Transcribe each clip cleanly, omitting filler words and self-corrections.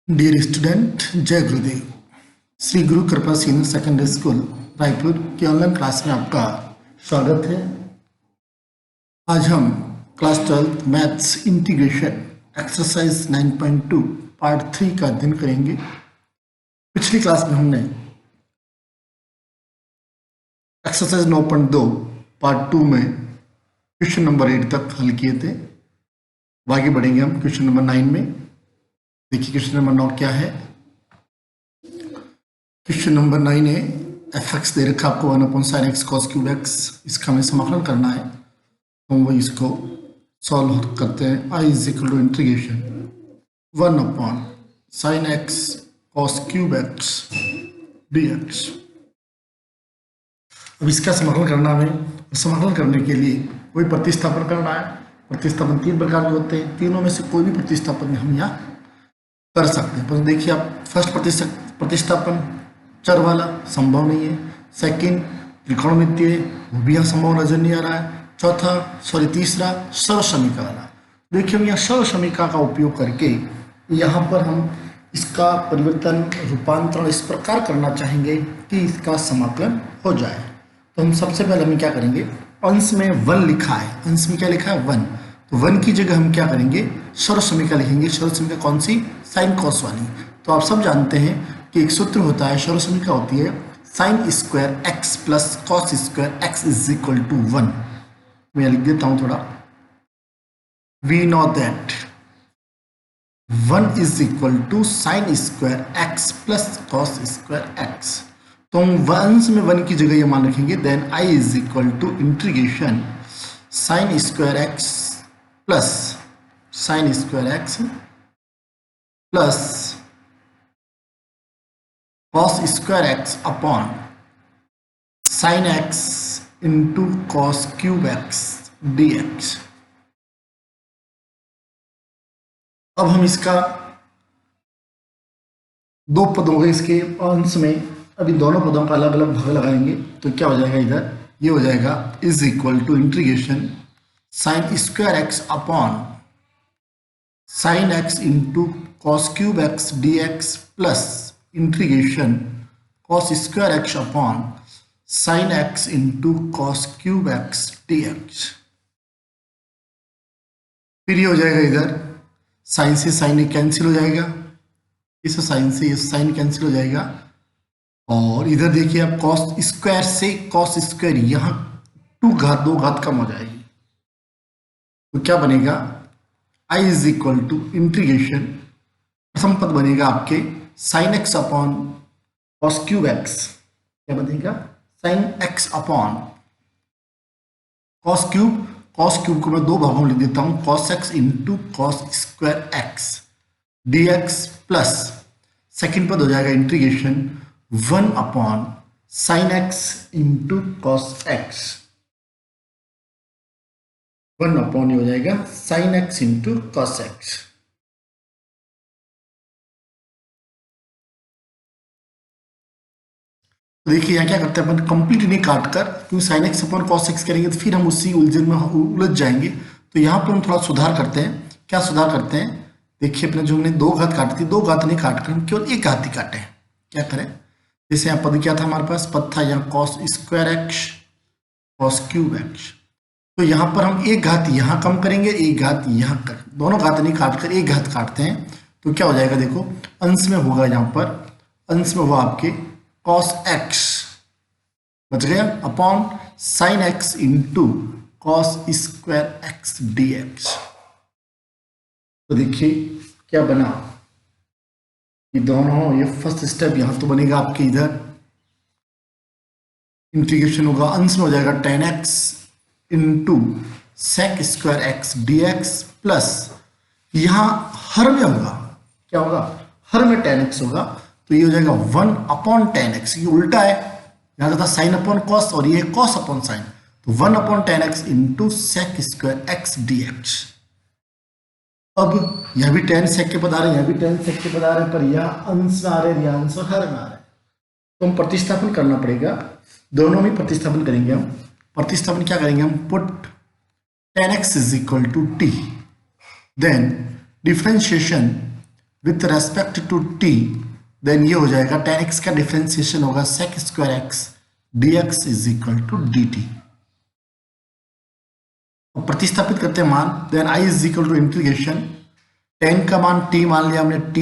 Dear student, जय गुरुदेव। श्री गुरु कृपा senior secondary school Raipur की ऑनलाइन क्लास में आपका स्वागत है। आज हम class 12 maths integration exercise 9.2 part 3 का अध्ययन करेंगे। पिछली क्लास में हमने एक्सरसाइज 9.2 पार्ट 2 में क्वेश्चन नंबर 8 तक हल किए थे। आगे बढ़ेंगे हम क्वेश्चन नंबर 9 में। देखिए क्वेश्चन नंबर 9 क्या है। क्वेश्चन नंबर 9 है, एफ एक्स दे रखा आपको 1/sin x cos cube x, इसका हमें समाकलन करना है। तो हम वो इसको सॉल्व करते हैं। I is equal to integration 1/sin x cos cube x dx। अब इसका समाकलन करना हमें। समाकलन करने के लिए कोई प्रतिस्थापन करना है। प्रतिस्थापन 3 प्रकार के होते हैं, तीनों में से कोई भी प्रतिस्थापन हम यहाँ कर सकते हैं। पर देखिए आप, फर्स्ट प्रतिस्थापन चर वाला संभव नहीं है। सेकंड त्रिकोणमितीय, वो भी यहाँ संभव नजर नहीं आ रहा है। तीसरा सर्वसमीका वाला। देखिए हम यहाँ सर्वसमीका का उपयोग करके यहाँ पर हम इसका परिवर्तन रूपांतरण इस प्रकार करना चाहेंगे कि इसका समाकलन हो जाए। तो हम सबसे पहले हम क्या करेंगे, अंश में 1 लिखा है, अंश में क्या लिखा है 1, तो 1 की जगह हम क्या करेंगे, सर्वसमीका लिखेंगे। सर्वसमीका कौन सी, साइन कॉस वाली। तो आप सब जानते हैं कि एक सूत्र होता है, सर्वसमीका होती है sine square x plus cos square x is equal to 1। मैं लिख देता हूं थोड़ा। We know that 1 is equal to sine square x plus cos square x. तो हम अंश में 1 की जगह ये मान रखेंगे। Then I is equal to integration sine square x plus sine square x plus cos square x upon sine x into cos cube x dx। अब हम इसका दो पद हो गए इसके अंश में। अभी दोनों पदों का अलग अलग भाग लगाएंगे तो क्या हो जाएगा, इधर ये हो जाएगा is equal to integration sine square x upon sine x into cos cube x dx plus integration cos square x upon sine x into cos cube x dx। फिर ये हो जाएगा, इधर साइन से साइन कैंसिल हो जाएगा, इस sign से ये साइन कैंसिल हो जाएगा। और इधर देखिए आप कॉस स्क्वायर से कॉस स्क्वायर, यहां 2 घात कम हो जाएगी। तो क्या बनेगा, आई इज इक्वल टू इंटीग्रेशन, प्रथम पद बनेगा आपके sine x upon cos cube x, क्या बनेगा sine x upon cos cube. Cos cube को मैं 2 भागों में लिख देता हूं, cos x into cos square x dx plus second पद हो जाएगा integration 1 upon sine x into cos x, 1 upon हो जाएगा sign x into cos x. देखिए यहाँ क्या करते हैं अपन, कंप्लीट नहीं काट कर, क्योंकि sine x upon cos x करेंगे तो फिर हम उसी उलझन में उलझ जाएंगे। तो यहाँ पर हम थोड़ा सुधार करते हैं। क्या सुधार करते हैं, देखिए अपने जो हमने 2 घात काटी थी, 2 घात नहीं काट कर हम केवल 1 घात ही काटे। क्या करें, जैसे यहाँ पद क्या था हमारे पास, पद था यहाँ cos square x cos cube x. तो यहाँ पर हम 1 घात यहाँ कम करेंगे, 1 घात यहाँ कर, दोनों घात नहीं काट कर 1 घात काटते हैं। तो क्या हो जाएगा, देखो अंश में होगा, यहाँ पर अंश में हुआ आपके कॉस एक्स बच गया upon sine x into cos square x dx। तो देखिए क्या बना, ये दोनों, ये फर्स्ट स्टेप यहां तो बनेगा आपके, इधर इंटीग्रेशन होगा, अंश में हो जाएगा tan x into sec square x dx plus यहां हर में होगा, क्या होगा, हर में tan x होगा। तो ये हो जाएगा 1 अपॉन tan x, ये उल्टा है, यहां था साइन अपॉन कॉस और ये कॉस अपॉन साइन। तो 1 upon tan x into sec square x dx। अब यह भी tan sec के पद आ रहे हैं, यह भी tan sec के पद आ रहे हैं, पर यह अंश में आ रहे हैं, यह अंश हर में आ रहे हैं। तो हम प्रतिस्थापन करना पड़ेगा, दोनों में प्रतिस्थापन करेंगे हम। प्रतिस्थापन क्या करेंगे हम, put tan x is equal to t, then differentiation with respect to T, then ये हो जाएगा tan x का डिफरेंशिएशन होगा sec square x dx is equal to dt। प्रतिस्थापित करते हैं मान, then i is equal to integration tan का मान t मान लिया हमने, t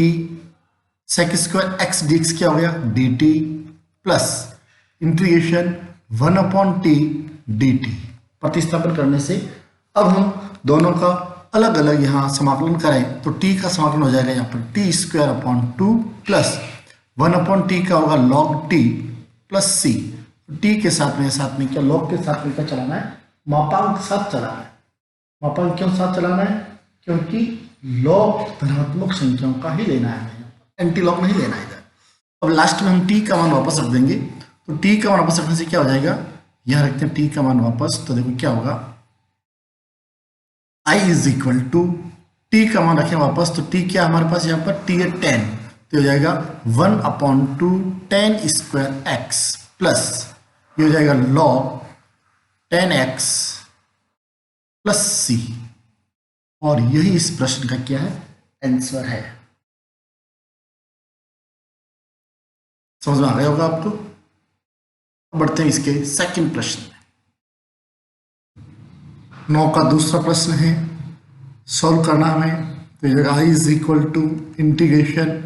sec square x dx क्या हो गया dt plus integration 1/t dt। प्रतिस्थापन करने से अब हम दोनों का अलग अलग यहाँ समाकलन करें तो t का समाकलन हो जाएगा यहाँ पर t square upon 2 plus 1/t का होगा log t plus c। t के साथ में क्या log के साथ में क्या चलाना है, मापांक के साथ चलाना है। मापांक क्यों साथ चलाना है, क्योंकि log धनात्मक संख्याओं का ही लेना है, एंटी लॉग नहीं लेना है इधर। अब लास्ट में हम t का मान वापस रख देंगे, तो t का मान वापस रखने से क्या हो जाएगा, यहाँ रखते हैं t का मान वापस, तो देखो क्या होगा i is equal to t का मान रखें वापस, तो t क्या हमारे पास यहाँ पर t है 10, तो हो जाएगा 1/2 tan स्क्वायर x प्लस ये हो जाएगा log 10x प्लस c। और यही इस प्रश्न का क्या है आंसर है। समझ में आ गया होगा आपको। बढ़ते हैं इसके सेकंड प्रश्न में। 9 का दूसरा प्रश्न है, सॉल्व करना हमें, तो ये i is equal to integration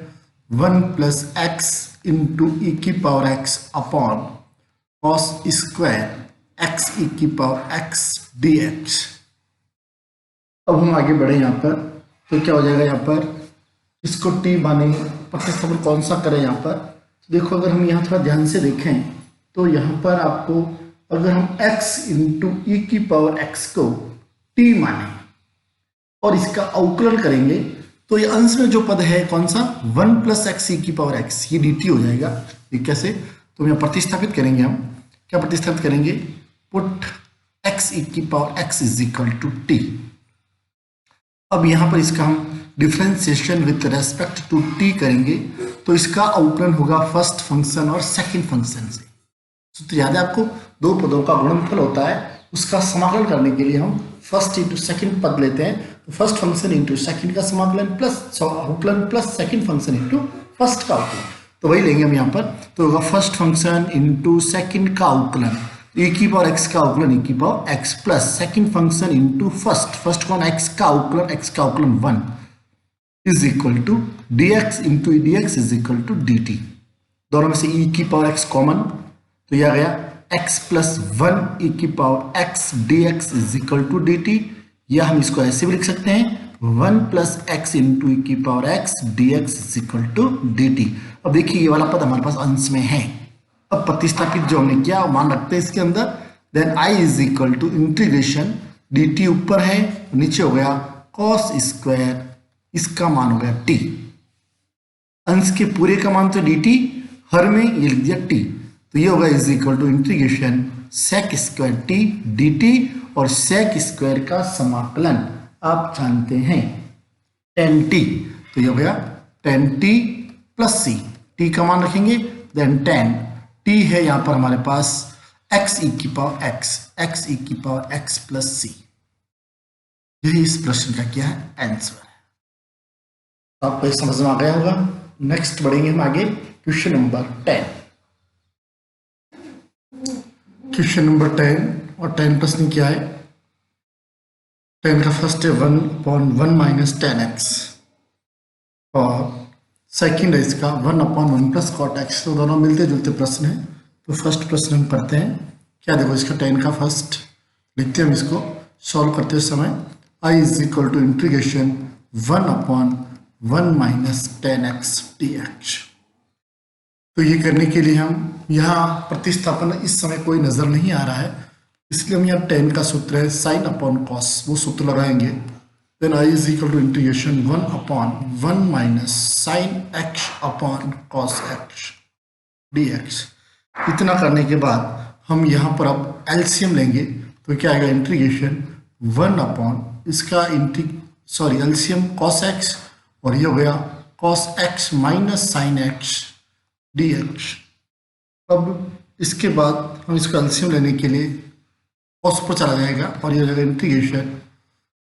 1 plus x into e की power x upon cos square x e की पावर x dx। अब हम आगे बढ़े यहाँ पर, तो क्या हो जाएगा यहाँ पर, इसको t माने, प्रतिस्थापन कौन सा करें यहाँ पर, देखो अगर हम यहाँ थोड़ा ध्यान से देखें तो यहाँ पर आपको अगर हम x इंटू ई की पावर x को t माने और इसका अवकलन करेंगे तो ये अंश में जो पद है कौन सा 1 प्लस एक्स ई की पावर x, ये dt हो जाएगा। ये कैसे, तो यहाँ प्रतिस्थापित करेंगे, हम क्या प्रतिस्थापित करेंगे, पुट x ई की power x is equal to t। अब यहाँ पर इसका हम differentiation with respect to t करेंगे तो इसका अवकलन होगा फर्स्ट फंक्शन और सेकंड फंक्शन से। तो याद है आपको, दो पदों का गुणनफल होता है, उसका समाकलन करने के लिए हम फर्स्ट इंटू सेकंड पद लेते हैं, तो फर्स्ट फंक्शन इंटू सेकंड का समाकलन प्लस अवकलन plus second function into first का अवकलन, तो वही लेंगे हम यहाँ पर। तो होगा फर्स्ट फंक्शन इंटू सेकंड का अवकलन e की पावर x का अवकलन e की power x plus second function into first कौन x का अवकलन 1 is equal to dx into dx is equal to dt। दोनों में से e की पावर x कॉमन, तो यह गया x प्लस 1 e की power x dx is equal to dt, या हम इसको ऐसे भी लिख सकते हैं 1 प्लस x इंटू ई की power x dx is equal to dt। अब देखिए ये वाला पद हमारे पास अंश में है, अब प्रतिस्थापित जो हमने किया मान रखते हैं इसके अंदर, then i is equal to integration dt ऊपर है, नीचे हो गया cos स्क्वायर, इसका मान हो गया t, अंश के पूरे का मान तो dt, हर में ये लिख दिया t, तो ये होगा is equal to integration sec square t dt, और sec स्क्वायर का समाकलन आप जानते हैं tan t, तो ये हो गया tan t plus c, t का मान रखेंगे, देन tan t है यहाँ पर हमारे पास x e की पावर x e की पावर x प्लस c। यही इस प्रश्न का क्या है आंसर है। आपको ये समझ में आ गया होगा। नेक्स्ट बढ़ेंगे हम आगे, क्वेश्चन नंबर 10। क्वेश्चन नंबर 10 और 10 प्रश्न क्या है, 10 का फर्स्ट है 1/1 माइनस 10x और सेकंड है इसका 1/1 प्लस कॉट x। तो दोनों मिलते जुलते प्रश्न हैं, तो फर्स्ट प्रश्न हम पढ़ते हैं। क्या देखो इसका 10 का फर्स्ट लिखते हैं हम इसको सॉल्व करते समय, i is equal to integration 1/1 minus 10x dx। तो ये करने के लिए हम यहाँ प्रतिस्थापन इस समय कोई नजर नहीं आ रहा है, इसलिए हम यहाँ 10 का सूत्र है साइन अपॉन कॉस, वो सूत्र लगाएंगे। Then i is equal to integration 1/1 minus sine x upon cos x dx। इतना करने के बाद हम यहाँ पर अब एलसीएम लेंगे, तो क्या आएगा इंटीग्रेशन 1 इसका एलसीएम कॉस x, और ये हो गया cos x minus sine x dx। अब इसके बाद हम इसका एलसीएम लेने के लिए कॉस पर चला जाएगा, और ये हो जाएगा integration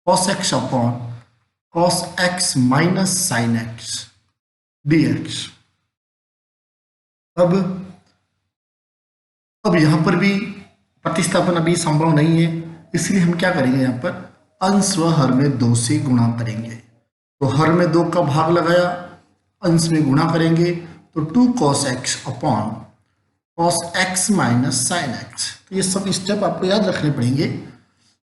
cos x upon cos x minus sine x dx। अब यहां पर भी प्रतिस्थापन अभी संभव नहीं है, इसलिए हम क्या करेंगे, यहाँ पर अंश व हर में 2 से गुणा करेंगे। तो हर में 2 का भाग लगाया, अंश में गुणा करेंगे तो 2 cos x अपॉन cos x minus sine x। तो ये सब स्टेप आपको याद रखने पड़ेंगे।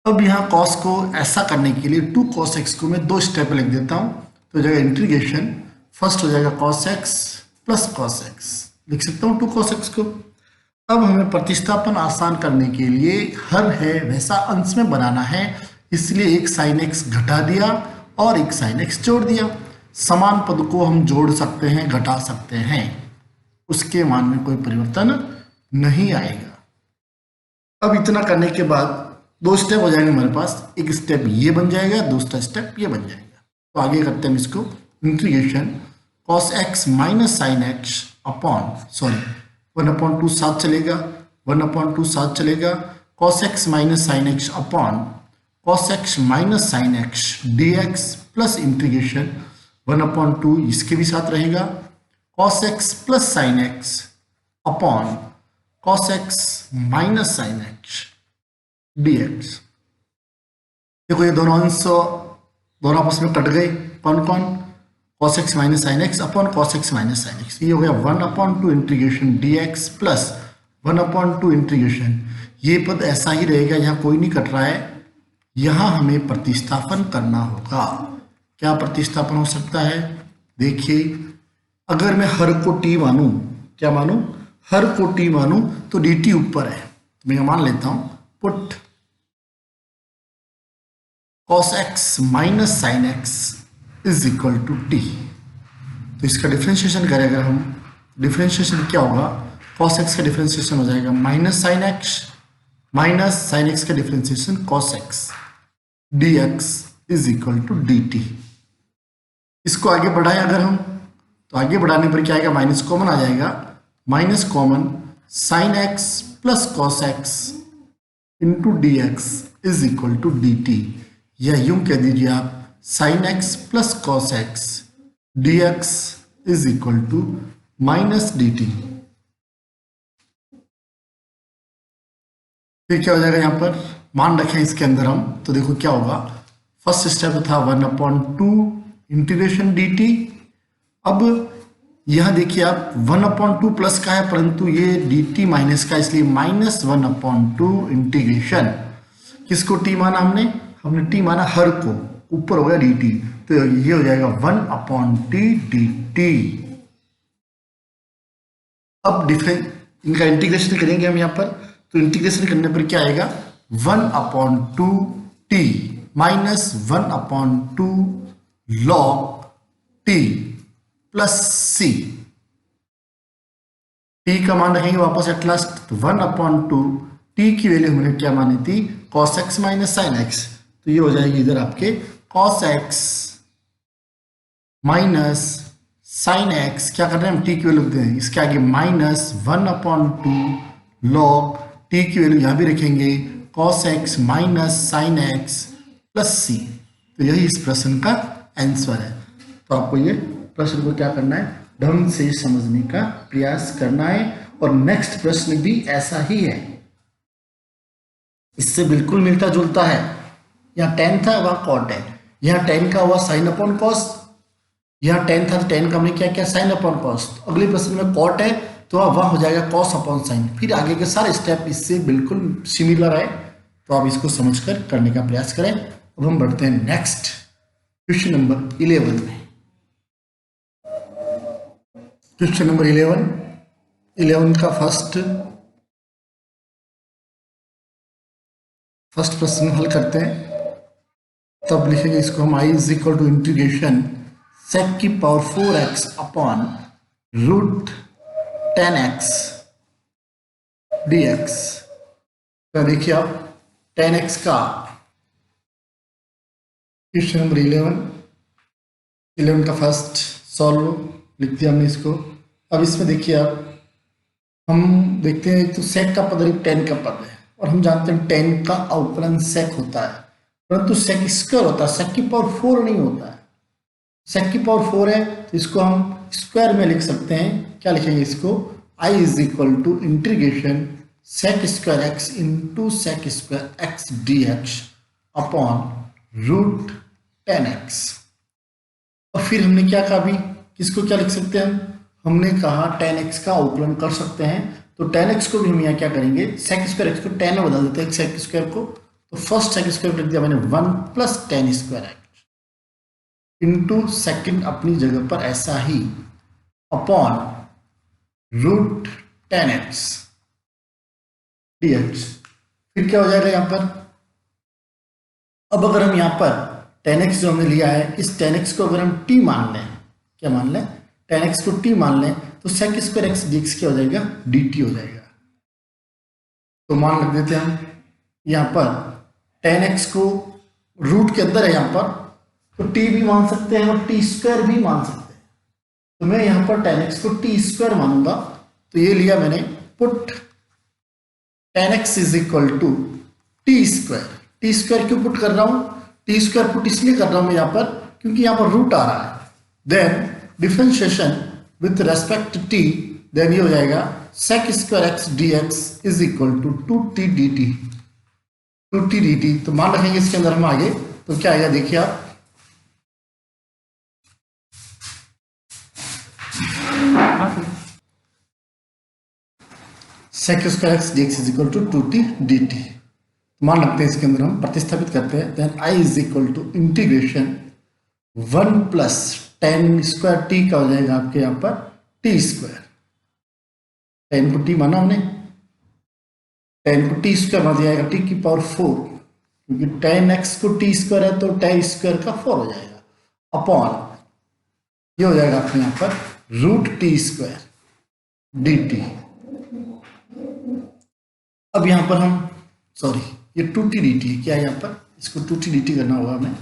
अब यहाँ cos को ऐसा करने के लिए 2 cos x को मैं 2 स्टेप लिख देता हूँ। तो हो जाएगा इंटीग्रेशन, फर्स्ट हो जाएगा cos x plus cos x, लिख सकता हूँ 2 cos x को। अब हमें प्रतिस्थापन आसान करने के लिए हर है वैसा अंश में बनाना है, इसलिए एक sin x घटा दिया और एक sin x जोड़ दिया। समान पद को हम जोड़ सकते हैं, घटा सकते हैं, उसके मान में कोई परिवर्तन नहीं आएगा। अब इतना करने के बाद 2 स्टेप हो जाएंगे हमारे पास, एक स्टेप ये बन जाएगा, दूसरा स्टेप ये बन जाएगा। तो आगे करते हैं इसको, integration cos x minus sine x upon 1/2 साथ चलेगा, 1/2 साथ चलेगा, cos x minus sine x upon cos x minus sine x dx plus integration 1/2 इसके भी साथ रहेगा, cos x plus sine x upon cos x minus sine x dx। देखो ये दोनों अंश दोनों आपस में कट गए, कौन कौन, cos x minus sine x upon cos x minus sine x. ये हो गया 1/2 इंटीग्रेशन dx प्लस 1/2 इंटीग्रेशन, ये पद ऐसा ही रहेगा, यहाँ कोई नहीं कट रहा है। यहाँ हमें प्रतिस्थापन करना होगा। क्या प्रतिस्थापन हो सकता है, देखिए अगर मैं हर को t मानूं, क्या मानूं, हर को t मानूं तो dt ऊपर है, तो मैं मान लेता हूं put cos x minus sine x is equal to T. तो इसका डिफ्रेंशिएशन करें अगर हम, डिफ्रेंशिएशन क्या होगा, cos x का डिफ्रेंशिएशन हो जाएगा माइनस साइन एक्स का differentiation cos x dx is equal to dt। इसको आगे बढ़ाएं अगर हम, तो आगे बढ़ाने पर क्या आएगा, माइनस कॉमन आ जाएगा, minus common sine x plus cos x into d x is equal to d t, या यूं कह दीजिए आप sine x plus cos x d x is equal to minus d t. फिर क्या हो जाएगा, यहाँ पर मान रखें इसके अंदर हम, तो देखो क्या होगा, फर्स्ट स्टेप था 1/2 इंटीग्रेशन डी टी। अब यह देखिए आप 1/2 प्लस का है, परंतु ये डी टी माइनस का, इसलिए माइनस 1/2 इंटीग्रेशन, किसको टी माना हमने टी माना हर को, ऊपर हो गया डी टी, तो ये हो जाएगा 1/t डी टी। अब डिफरेंस इनका इंटीग्रेशन करेंगे हम यहाँ पर, तो इंटीग्रेशन करने पर क्या आएगा, 1/2t minus 1/2 log t plus C. T का मान रखेंगे वापस एट लास्ट, तो 1/2 टी की वैल्यू हमने क्या मानी थी, cos x minus sine x, तो ये हो जाएगी इधर आपके cos x minus sine x, क्या कर रहे हैं हम, टी की वैल्यू लिखते हैं, इसके आगे माइनस 1/2 log टी की वैल्यू यहां भी रखेंगे cos x minus sine x plus C. तो यही इस प्रश्न का आंसर है। तो आपको ये प्रश्न को क्या करना है, ढंग से समझने का प्रयास करना है, और नेक्स्ट प्रश्न भी ऐसा ही है, इससे बिल्कुल मिलता जुलता है। यहाँ tan था, वहां cot है, यहाँ tan का हुआ sin अपॉन कॉस, यहाँ tan था तो tan का हमने क्या किया, sin अपॉन कॉस। अगले प्रश्न में cot है तो वहां हो जाएगा cos अपॉन sin। फिर आगे के सारे स्टेप इससे बिल्कुल सिमिलर है, तो आप इसको समझकर करने का प्रयास करें। अब हम बढ़ते हैं नेक्स्ट क्वेश्चन नंबर 11 में। क्वेश्चन नंबर 11 का फर्स्ट प्रश्न हल करते हैं। तब लिखेंगे इसको हम, i is equal to integration sec की power 4x upon root 10x dx। तो देखिए आप tan x का क्वेश्चन नंबर 11 का फर्स्ट सॉल्व लिख दिया हमने इसको। अब इसमें देखिए आप, हम देखते हैं तो सेक का पद tan का पद है, और हम जानते हैं tan का अवकलन सेक होता है, परंतु सेक स्क्वायर होता है, सेक की पावर 4 नहीं होता है। सेक की पावर 4 है तो इसको हम स्क्वायर में लिख सकते हैं। क्या लिखेंगे इसको? I is equal to integration sec square x into sec square x d x upon root 10x। और फिर हमने क्या कहा अभी, किसको क्या लिख सकते हैं हमने कहा 10x का अवकलन कर सकते हैं। तो 10x को भी हम यहाँ क्या करेंगे, सेक स्क्वायर एक्स को 10 में बदल देते हैं सेक स्क्वायर को। तो फर्स्ट सेक स्क्वायर लिख दिया मैंने 1 plus 10 square x into second अपनी जगह पर ऐसा ही अपॉन रूट 10x dx। फिर क्या हो जाएगा यहाँ पर, अब अगर हम यहाँ पर 10x जो हमने लिया है, इस 10x को अगर हम t मान लें, क्या मान लें, 10x को t मान लें, तो सेक स्क्वायर एक्स dx क्या हो जाएगा, dt हो जाएगा। तो मान लग देते हैं हम यहाँ पर 10x को रूट के अंदर है यहाँ पर, तो t भी मान सकते हैं और t स्क्वायर भी मान सकते हैं। तो मैं यहाँ पर 10x को t स्क्वायर मानूंगा। तो ये लिया मैंने, put 10x is equal to T square. T square क्यों पुट कर रहा हूं, टी स्क्वायर पुट इसलिए कर रहा हूं मैं यहाँ पर क्योंकि यहाँ पर रूट आ रहा है। Then differentiation with respect to T, then ये हो जाएगा sec square x d x is equal to 2t dt, 2t dt। तो मान रखेंगे इसके अंदर हम आगे, तो क्या आएगा देखिए आप, sec square x d x is equal to 2t dt। मान रखते हैं इसके अंदर हम प्रतिस्थापित करते हैं। Then I is equal to integration 1 plus 10 square T का हो जाएगा आपके यहाँ पर टी स्क्वायर। 10 को टी माना हमने, 10 को टी स्क्वायर मान दिया जाएगा टी की पावर 4, क्योंकि 10x को टी स्क्वायर है तो 10 स्क्वायर का 4 हो जाएगा अपॉन ये हो जाएगा आपके यहाँ पर root T square d T. अब यहाँ पर हम सॉरी ये 2t dt है, क्या है यहाँ पर, इसको 2t dt करना होगा हमें,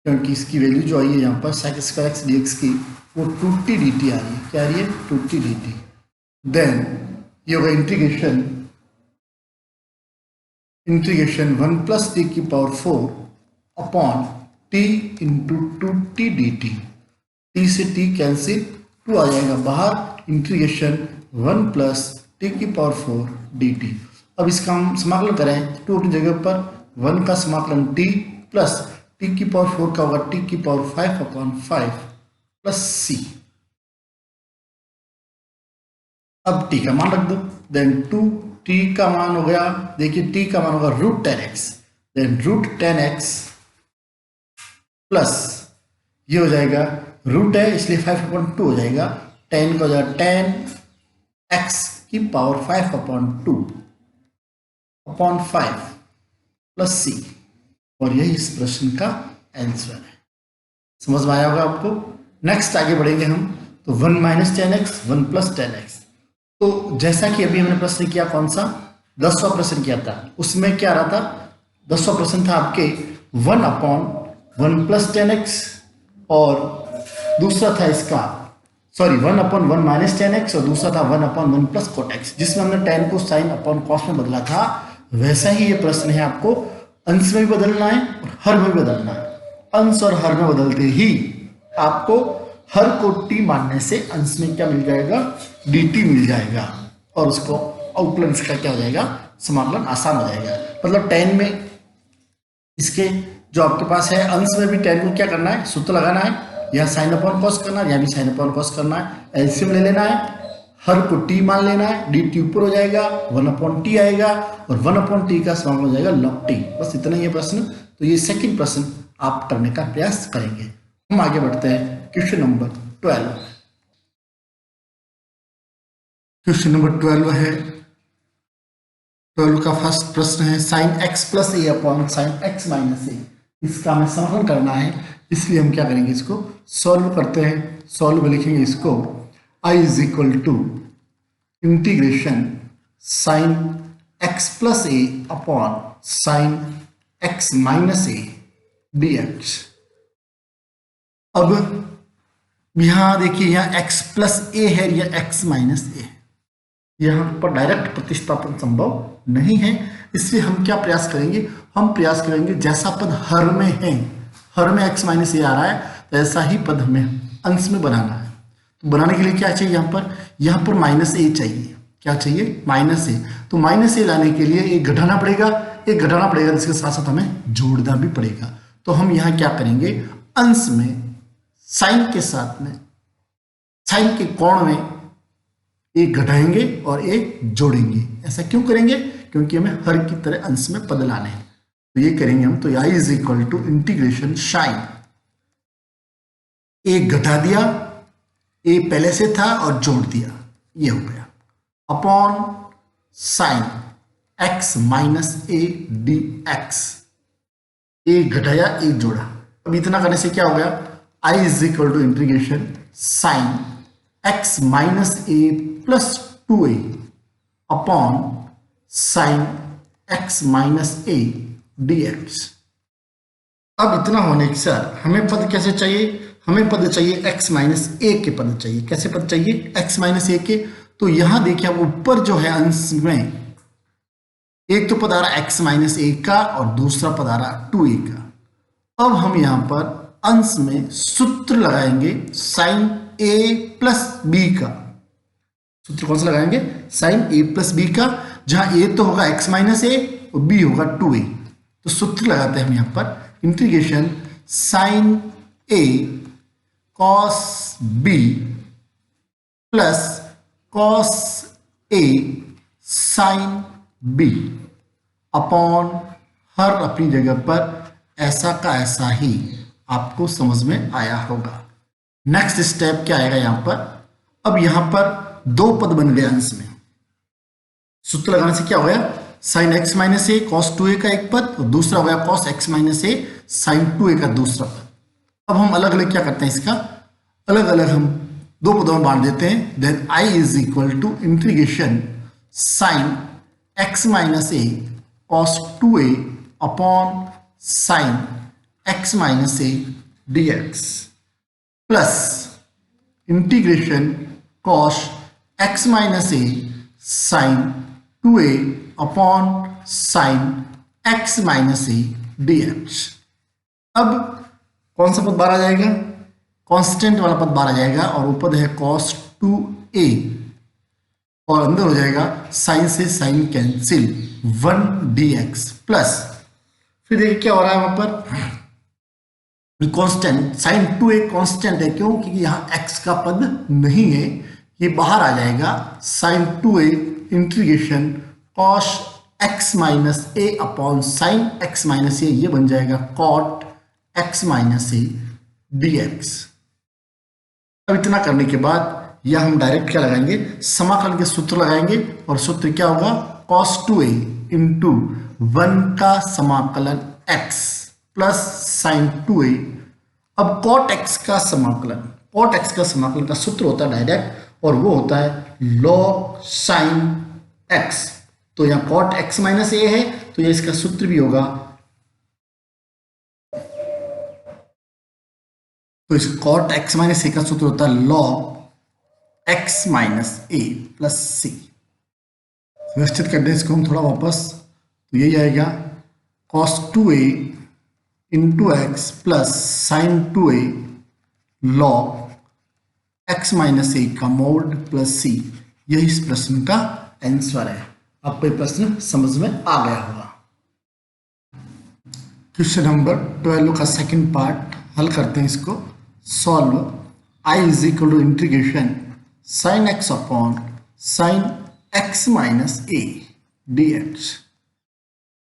क्योंकि इसकी वैल्यू जो आई है यहाँ पर sec square x d x की वो 2t dt आ रही है। क्या आ रही है, 2t dt। देन ये होगा इंटीग्रेशन 1 प्लस टी की power 4 upon t into 2t dt। t से t कैंसिल, 2 आ जाएगा बाहर, इंटीग्रेशन 1 प्लस टी की पावर 4 dt। अब इसका हम समाकलन करें, 2 अपनी जगह पर, 1 का समाकलन t प्लस टी की पावर 4 का होगा टी की पावर 5 अपॉन 5 प्लस c। अब t का मान रख दो, देन 2t का मान हो गया, देखिए t का मान होगा root 10x, then root 10x plus ये हो जाएगा रूट है इसलिए 5 अपॉन 2 हो जाएगा, 10 का हो जाएगा 10x की power 5 upon 2 upon 5 plus c। और यही इस प्रश्न का आंसर है। समझ में आया होगा आपको। नेक्स्ट आगे बढ़ेंगे हम, तो 1 माइनस 10x 1 प्लस 10x। तो जैसा कि अभी हमने प्रश्न किया, कौन सा 10वां प्रश्न किया था, उसमें क्या रहा था, 10वां प्रश्न था आपके 1 अपॉन 1 प्लस 10x और दूसरा था इसका 1 अपॉन 1 माइनस 10x और दूसरा था 1 अपॉन 1 प्लस कोट x, जिसमें हमने 10 को साइन अपॉन कॉस में बदला था। वैसा ही ये प्रश्न है, आपको अंश में भी बदलना है और हर में भी बदलना है। अंश और हर में बदलते ही आपको हर को t मानने से अंश में क्या मिल जाएगा, dt मिल जाएगा, और उसको अवकलन का क्या हो जाएगा, समाकलन आसान हो जाएगा। मतलब 10 में इसके जो आपके पास है अंश में भी 10 को क्या करना है, सूत्र लगाना है, यहाँ साइन अपॉन कॉस करना है, यहाँ भी साइन अपॉन कॉस करना है, एलसीएम ले लेना है, हर को t मान लेना है, dt ऊपर हो जाएगा, 1 अपॉन t आएगा और 1 अपॉन t का समाकलन हो जाएगा log t। बस इतना ही है प्रश्न। तो ये सेकंड प्रश्न आप करने का प्रयास करेंगे। हम आगे बढ़ते हैं क्वेश्चन नंबर 12। क्वेश्चन नंबर 12 है, 12 का फर्स्ट प्रश्न है sign x plus a upon sine x minus ए। इसका हमें समाकलन करना है, इसलिए हम क्या करेंगे, इसको सॉल्व करते हैं। सॉल्व में लिखेंगे इसको I is equal to integration sine x plus a upon sine x minus a dx। अब यहां देखिए, यहाँ x प्लस ए है या x माइनस ए, यहाँ पर डायरेक्ट प्रतिस्थापन संभव नहीं है, इसलिए हम क्या प्रयास करेंगे, हम प्रयास करेंगे जैसा पद हर में है, हर में x माइनस ए आ रहा है, तो ऐसा ही पद हमें अंश में बनाना है। तो बनाने के लिए क्या चाहिए, यहाँ पर माइनस ए चाहिए। क्या चाहिए, माइनस ए। तो माइनस ए लाने के लिए एक घटाना पड़ेगा, जिसके साथ साथ हमें जोड़ना भी पड़ेगा। तो हम यहाँ क्या करेंगे, अंश में साइन के साथ में, साइन के कोण में एक घटाएंगे और एक जोड़ेंगे। ऐसा क्यों करेंगे, क्योंकि हमें हर की तरह अंश में पद लाने हैं। तो ये करेंगे हम। तो I is equal to integration sine, एक घटा दिया, ए पहले से था और जोड़ दिया, ये हो गया, upon sine x minus A D x. एक घटाया एक जोड़ा। अब इतना करने से क्या हो गया, I is equal to integration sine x minus a plus 2a upon sine x minus a dx। अब इतना होने के साथ हमें पद कैसे चाहिए, हमें पद चाहिए x माइनस ए के पद चाहिए। कैसे पद चाहिए, x माइनस ए के। तो यहां देखिए अब ऊपर जो है अंश में एक तो पद आ रहा है x माइनस ए का और दूसरा पद आ रहा है 2a का। अब हम यहां पर अंश में सूत्र लगाएंगे साइन a प्लस बी का। सूत्र कौन सा लगाएंगे, साइन a प्लस बी का, जहां a तो होगा x माइनस ए और b होगा 2a। तो सूत्र लगाते हैं हम यहां पर integration sine a cos b plus cos a sine b upon हर अपनी जगह पर ऐसा का ऐसा ही आपको समझ में आया होगा। नेक्स्ट स्टेप क्या आएगा यहां पर, अब यहां पर दो पद बन गए अंश में। सूत्र लगाने से क्या हो गया, sign x minus a cos 2a का एक पद और दूसरा हो गया cos x minus a sine 2a का दूसरा पद। अब हम अलग अलग क्या करते हैं, इसका अलग अलग हम दो पदों में बांट देते हैं। Then I is equal to integration sine x minus a cos 2a upon sine x minus a dx plus integration cos x minus a sine 2a upon sine x minus a dx। अब कौन सा पद बाहर आ जाएगा, constant वाला पद बाहर आ जाएगा और वो पद है cos 2a और अंदर हो जाएगा साइन से साइन कैंसिल 1 dx प्लस फिर देखिए क्या हो रहा है वहां पर कांस्टेंट साइन 2a कांस्टेंट है। क्यों, क्योंकि यहाँ x का पद नहीं है, ये बाहर आ जाएगा sine 2a integration cos x minus a upon sine x minus a, ये बन जाएगा cot x minus a dx। अब इतना करने के बाद यह हम डायरेक्ट क्या लगाएंगे, समाकलन के सूत्र लगाएंगे और सूत्र क्या होगा cos 2a इंटू 1 का समाकलन x प्लस साइन 2a। अब cot x का समाकलन का सूत्र होता है डायरेक्ट और वो होता है log साइन x। तो यहाँ cot x माइनस ए है तो ये इसका सूत्र भी होगा, तो इस cot x माइनस ए का सूत्र होता है log x minus a plus सी। व्यवस्थित कर दें इसको हम थोड़ा वापस, तो यही आएगा cos 2a into x plus sine 2a log x minus a का मोड प्लस सी। यही इस प्रश्न का आंसर है। आपको ये प्रश्न समझ में आ गया होगा। क्वेश्चन नंबर 12 का सेकंड पार्ट हल करते हैं इसको। Solve i is equal to integration sine x upon sine x minus a dx।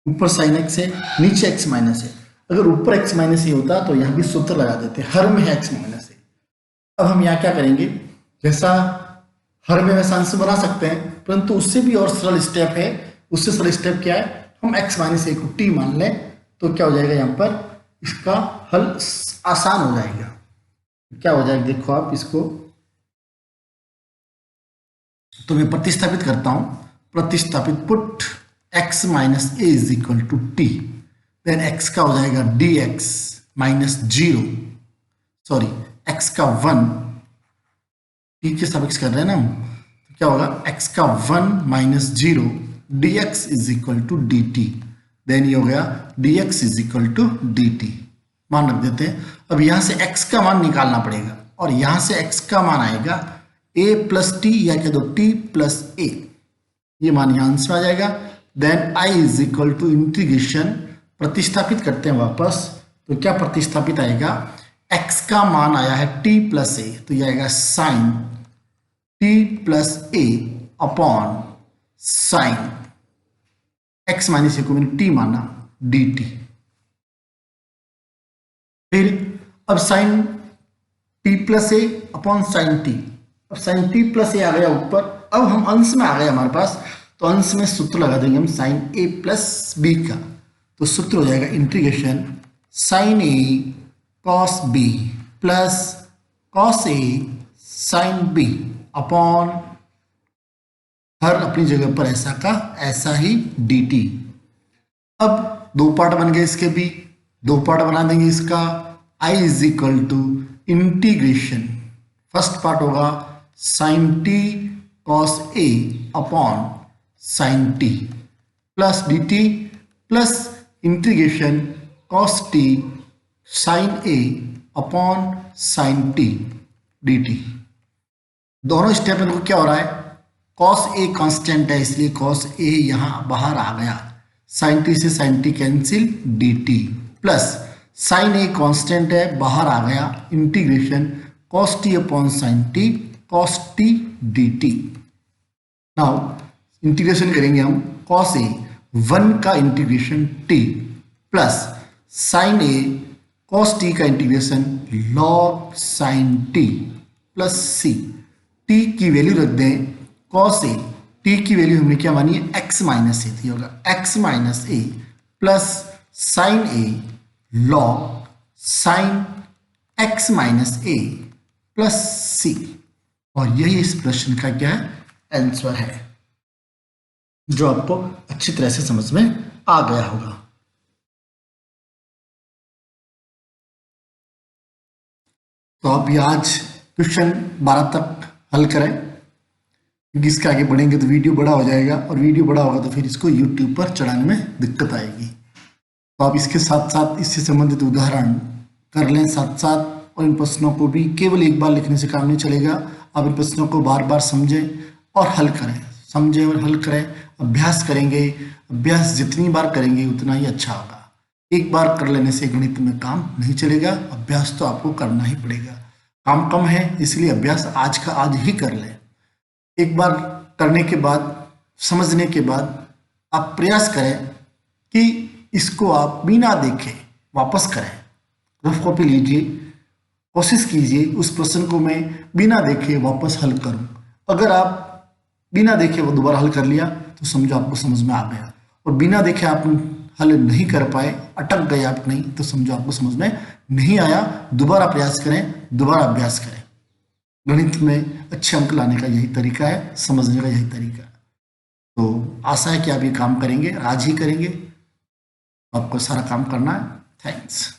ऊपर साइन x है, नीचे x माइनस है। अगर ऊपर x माइनस ए होता तो यहाँ भी सूत्र लगा देते, हर में है x माइनस ए। अब हम यहाँ क्या करेंगे, जैसा हर में वैसा आंसर बना सकते हैं, परंतु उससे भी और सरल स्टेप है। उससे सरल स्टेप क्या है, हम x माइनस ए को t मान लें तो क्या हो जाएगा, यहाँ पर इसका हल आसान हो जाएगा। क्या हो जाएगा देखो आप इसको, तो मैं प्रतिस्थापित करता हूं। प्रतिस्थापित put x minus a is equal to T, then x का हो जाएगा dx माइनस 0, सॉरी x का 1, टी के सापेक्ष कर रहे हैं ना हम, तो क्या होगा x का 1 minus 0 dx is equal to dt, then ये हो गया dx is equal to dt। मान रख देते हैं। अब यहाँ से x का मान निकालना पड़ेगा और यहाँ से x का मान आएगा a प्लस टी या कह दो t प्लस a, ये मान यहाँ आंसर आ जाएगा। Then i is equal to integration, प्रतिस्थापित करते हैं वापस, तो क्या प्रतिस्थापित आएगा, x का मान आया है t प्लस a, तो ये आएगा sine t plus a upon sine x minus a को मैंने t माना dt। फिर अब sine t plus a upon sine t, अब साइन t प्लस ए आ गया ऊपर। अब हम अंश में आ गए हमारे पास, तो अंश में सूत्र लगा देंगे हम साइन a प्लस b का, तो सूत्र हो जाएगा integration sine a cos b plus cos a sine b upon हर अपनी जगह पर ऐसा का ऐसा ही dt। अब दो पार्ट बन गए इसके भी, दो पार्ट बना देंगे इसका। i is equal to integration, first part होगा sine t cos a upon sine t plus dt plus integration cos t sine a upon sine t dt। दोनों स्टेप में क्या हो रहा है, कॉस a कांस्टेंट है इसलिए कॉस a यहाँ बाहर आ गया, साइन t से sine t cancel dt, plus sine a constant है बाहर आ गया, integration cos t upon sine t cos t dt। Now integration करेंगे हम कॉस a 1 का integration t plus sine a cos t का integration log sine t plus c। t की value रख दें कॉस a, t की value हमने क्या मानी है x माइनस ए, थी होगा x minus a plus sine a log sign x minus a plus c, और यही इस प्रश्न का क्या है आंसर है, जो आपको अच्छी तरह से समझ में आ गया होगा। तो आप ये आज क्वेश्चन 12 तक हल करें, क्योंकि इसके आगे बढ़ेंगे तो वीडियो बड़ा हो जाएगा, और वीडियो बड़ा होगा तो फिर इसको यूट्यूब पर चढ़ाने में दिक्कत आएगी। तो आप इसके साथ साथ इससे संबंधित उदाहरण कर लें साथ साथ, और इन प्रश्नों को भी केवल एक बार लिखने से काम नहीं चलेगा, आप इन प्रश्नों को बार बार समझें और हल करें, समझें और हल करें, अभ्यास करेंगे, अभ्यास जितनी बार करेंगे उतना ही अच्छा होगा। एक बार कर लेने से गणित में काम नहीं चलेगा, अभ्यास तो आपको करना ही पड़ेगा। काम कम है इसलिए अभ्यास आज का आज ही कर लें। एक बार करने के बाद, समझने के बाद आप प्रयास करें कि इसको आप बिना देखे वापस करें, रफ कॉपी लीजिए, कोशिश कीजिए उस प्रश्न को मैं बिना देखे वापस हल करूं। अगर आप बिना देखे वो दोबारा हल कर लिया तो समझो आपको समझ में आ गया, और बिना देखे आप हल नहीं कर पाए, अटक गए आप नहीं, तो समझो आपको समझ में नहीं आया। दोबारा प्रयास करें, दोबारा अभ्यास करें। गणित में अच्छे अंक लाने का यही तरीका है, समझने का यही तरीका है। तो आशा है कि आप ये काम करेंगे, आज ही करेंगे, आपको सारा काम करना है। थैंक्स।